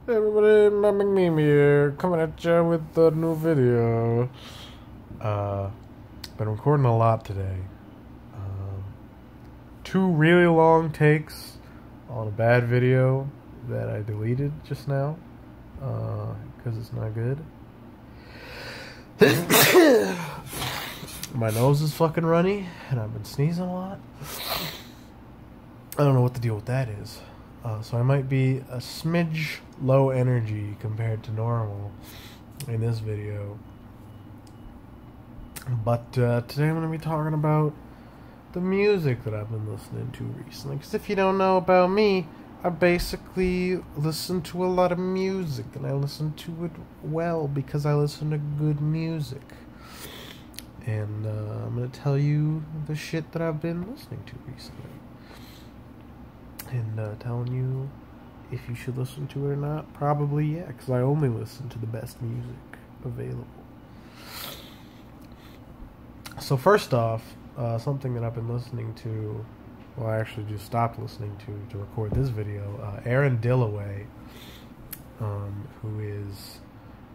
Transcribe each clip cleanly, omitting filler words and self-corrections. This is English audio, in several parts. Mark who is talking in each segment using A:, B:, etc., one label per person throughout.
A: Hey everybody, McMeme here, coming at you with a new video. Uh, been recording a lot today. Um, Two really long takes on a bad video that I deleted just now, because it's not good. My nose is fucking runny, and I've been sneezing a lot. I don't know what the deal with that is. So I might be a smidge low energy compared to normal in this video. But today I'm going to be talking about the music that I've been listening to recently. Because if you don't know about me, I basically listen to a lot of music. And I listen to it well because I listen to good music. And I'm going to tell you the shit that I've been listening to recently. And telling you if you should listen to it or not. Probably yeah, because I only listen to the best music available. So first off, something that I've been listening to, well I actually just stopped listening to record this video, Aaron Dillaway, who is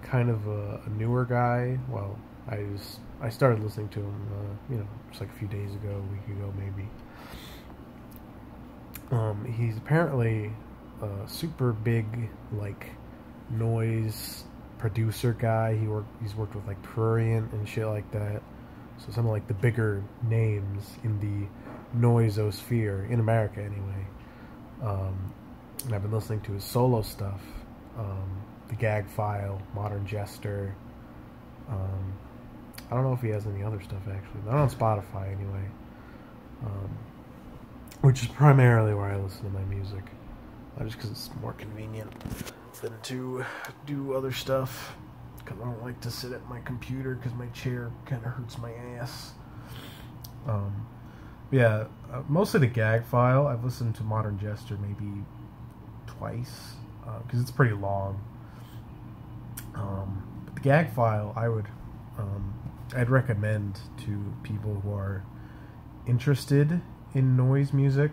A: kind of a newer guy. Well, I started listening to him, just like a few days ago, a week ago maybe. He's apparently a super big, like, noise producer guy. He's worked with, like, Prurient and shit like that. So some of, like, the bigger names in the noisosphere, in America anyway. And I've been listening to his solo stuff. The Gag File, Modern Jester. I don't know if he has any other stuff, actually. Not on Spotify, anyway. Which is primarily where I listen to my music. Just because it's more convenient than to do other stuff. Because I don't like to sit at my computer because my chair kind of hurts my ass. Mostly the Gag File. I've listened to Modern Jester maybe twice. Because it's pretty long. But the Gag File, I'd recommend to people who are interested in noise music,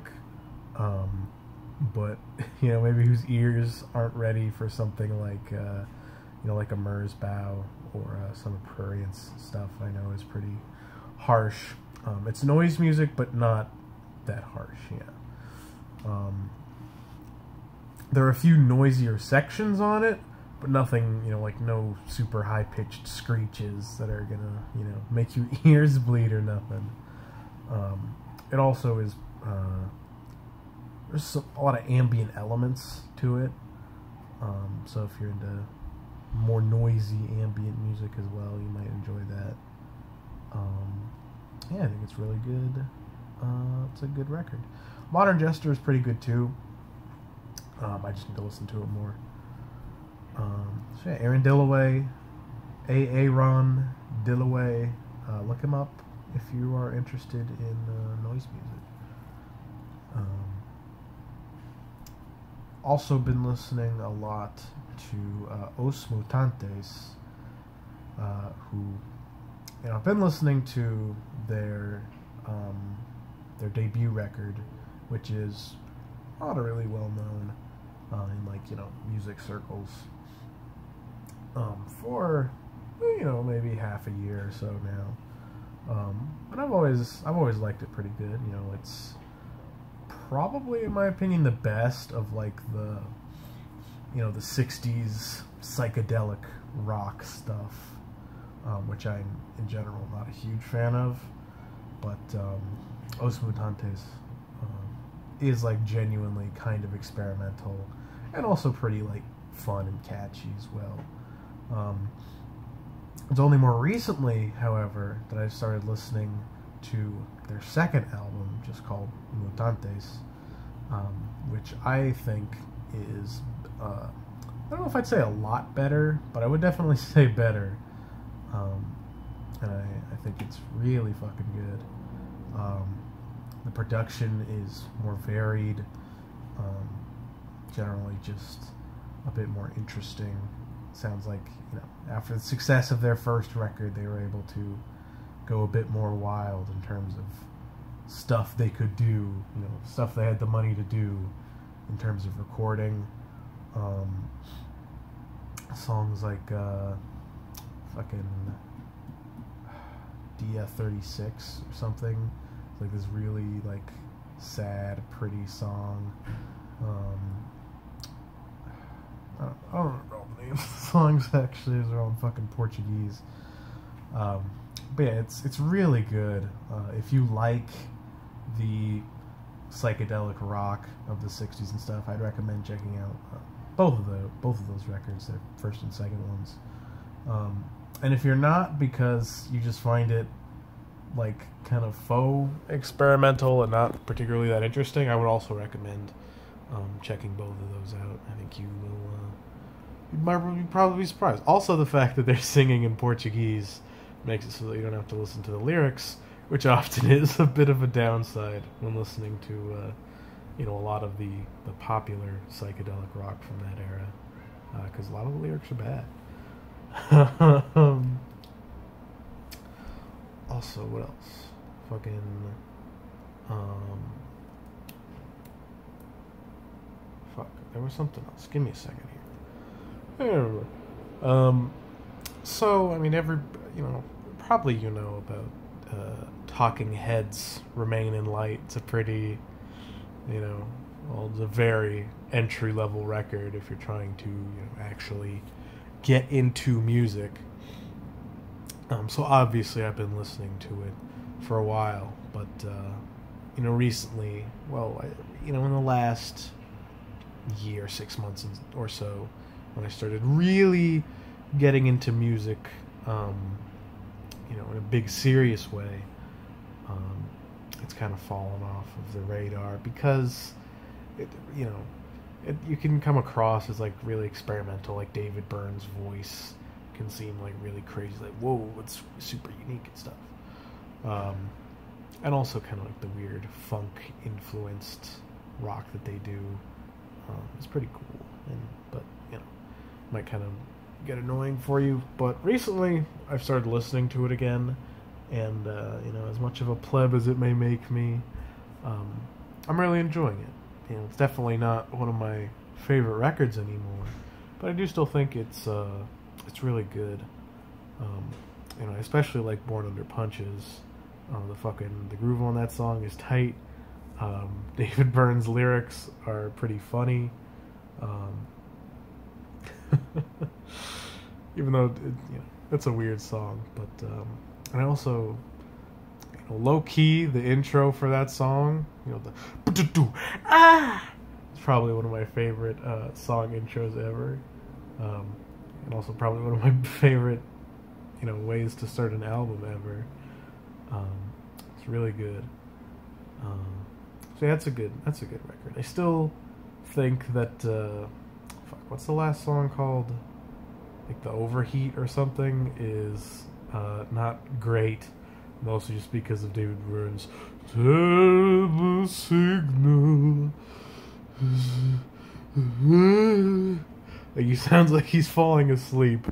A: but maybe whose ears aren't ready for something like like a Merzbow or some of Prurient's stuff. I know is pretty harsh. It's noise music, but not that harsh. There are a few noisier sections on it, but nothing like no super high pitched screeches that are gonna make your ears bleed or nothing. It also is, there's a lot of ambient elements to it, so if you're into more noisy ambient music as well, you might enjoy that. I think it's really good. It's a good record. Modern Jester is pretty good too. I just need to listen to it more. So yeah, Aaron Dillaway, Aaron Dillaway, look him up if you are interested in noise music. Also been listening a lot to Os Mutantes, who I've been listening to their debut record, which is not really well known in music circles, for maybe half a year or so now. But I've always liked it pretty good. It's probably, in my opinion, the best of like the the 60s psychedelic rock stuff, which I'm in general not a huge fan of. But Os Mutantes is like genuinely kind of experimental and also pretty like fun and catchy as well. It's only more recently, however, that I've started listening to their second album, just called Mutantes, which I think is, I don't know if I'd say a lot better, but I would definitely say better. And I think it's really fucking good. The production is more varied, generally just a bit more interesting. Sounds like after the success of their first record, they were able to go a bit more wild in terms of stuff they could do, stuff they had the money to do in terms of recording. songs like fucking Dia 36 or something. It's like this really like sad, pretty song. I don't know the names of the songs actually. They're all in fucking Portuguese. But yeah, it's really good. If you like the psychedelic rock of the 60s and stuff, I'd recommend checking out both of those records, their first and second ones. And if you're not, because you just find it like kind of faux experimental and not particularly that interesting, I would also recommend checking both of those out. I think you will you'd probably be surprised. Also, the fact that they're singing in Portuguese makes it so that you don't have to listen to the lyrics, which often is a bit of a downside when listening to a lot of the popular psychedelic rock from that era, because a lot of the lyrics are bad. Also, what else? Fucking fuck, there was something else. Give me a second here. So I mean, probably about Talking Heads, Remain in Light. It's a pretty, it's a very entry-level record if you're trying to actually get into music. So obviously I've been listening to it for a while, but recently, in the last year, 6 months or so, when I started really getting into music, in a big serious way, it's kind of fallen off of the radar because you can come across as like really experimental, like David Byrne's voice can seem like really crazy, like whoa, it's super unique and stuff, and also kind of like the weird funk influenced rock that they do. It's pretty cool, but might kind of get annoying for you. But recently I've started listening to it again, and as much of a pleb as it may make me, I'm really enjoying it. It's definitely not one of my favorite records anymore, but I do still think it's really good. I especially like Born Under Punches. The groove on that song is tight. David Byrne's lyrics are pretty funny. Even though it's a weird song, but and I also, low key, the intro for that song, the it's probably one of my favorite song intros ever, and also probably one of my favorite ways to start an album ever. It's really good. So yeah, that's a good record. I still think that what's the last song called? Like the Overheat or something is not great, mostly just because of David Byrne's "Tell the signal." Like he sounds like he's falling asleep,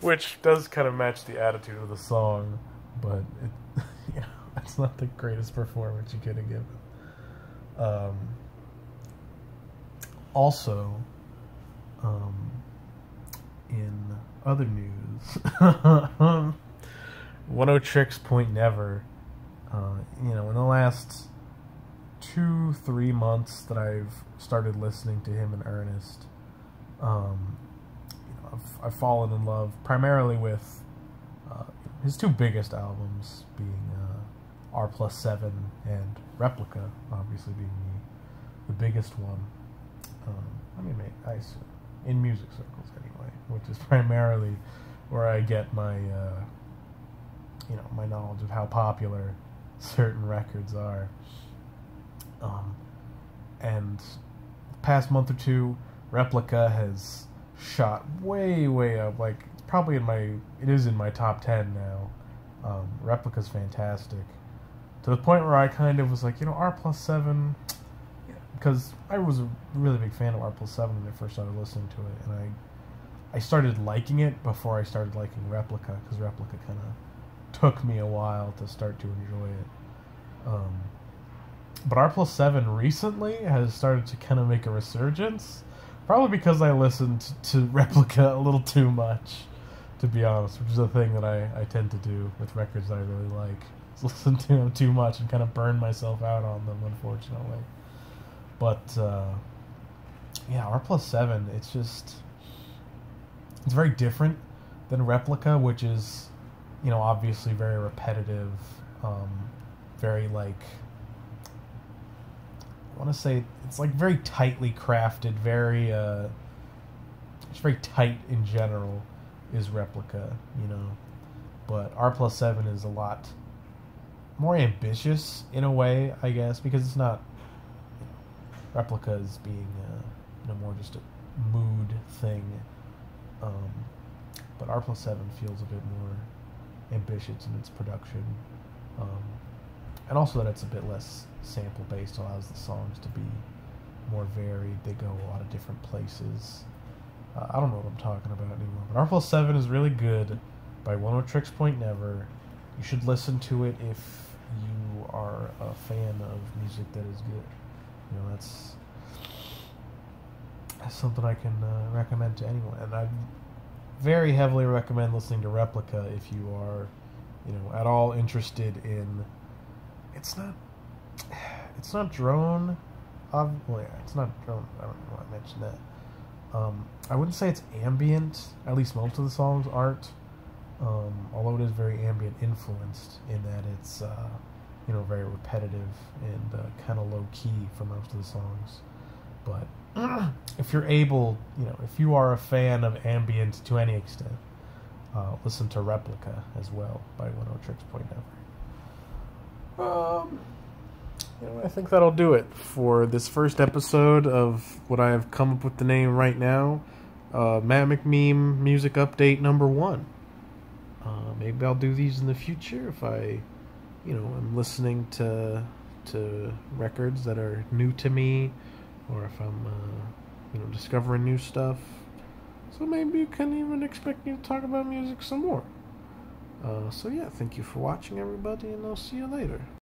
A: which does kind of match the attitude of the song, but it's not the greatest performance you could have given. Also, in other news, One O Tricks Point Never, in the last 2-3 months that I've started listening to him in earnest, I've fallen in love primarily with his two biggest albums, being R+7 and Replica, obviously being the biggest one. I assume, in music circles anyway, which is primarily where I get my my knowledge of how popular certain records are. And the past month or two, Replica has shot way up. Like, it's probably it is in my top 10 now. Replica's fantastic, to the point where I kind of was like, R+7, because I was a really big fan of R+7 when I first started listening to it, and I started liking it before I started liking Replica, because Replica kind of took me a while to start to enjoy it. But R+7 recently has started to kind of make a resurgence, Probably because I listened to Replica a little too much, to be honest, which is a thing that I tend to do with records that I really like. Is listen to them too much and kind of burn myself out on them, unfortunately. But, yeah, R+7, it's very different than Replica, which is, obviously very repetitive, very, like, I want to say it's like very tightly crafted, it's very tight in general, is Replica, but R+7 is a lot more ambitious in a way, I guess, because it's not, Replica is being, more just a mood thing, but R+7 feels a bit more ambitious in its production, and also that it's a bit less sample based, allows the songs to be more varied. They go a lot of different places. I don't know what I'm talking about anymore, but R+7 is really good by One O Tricks Point Never. You should listen to it if you are a fan of music that is good. That's something I can recommend to anyone, and I very heavily recommend listening to Replica if you are, at all interested in. It's not drone. Well, yeah, it's not drone. I don't know why I mentioned that. I wouldn't say it's ambient. At least most of the songs aren't. Although it is very ambient influenced in that it's very repetitive and kind of low key for most of the songs. But if you're able, if you are a fan of ambient to any extent, listen to Replica as well by One O Tricks Point Never. I think that'll do it for this first episode of what I have come up with the name right now, Matt McMeme Music Update number 1. Maybe I'll do these in the future if I, am listening to records that are new to me, or if I'm, discovering new stuff. So maybe you can even expect me to talk about music some more. So yeah, thank you for watching, everybody, and I'll see you later.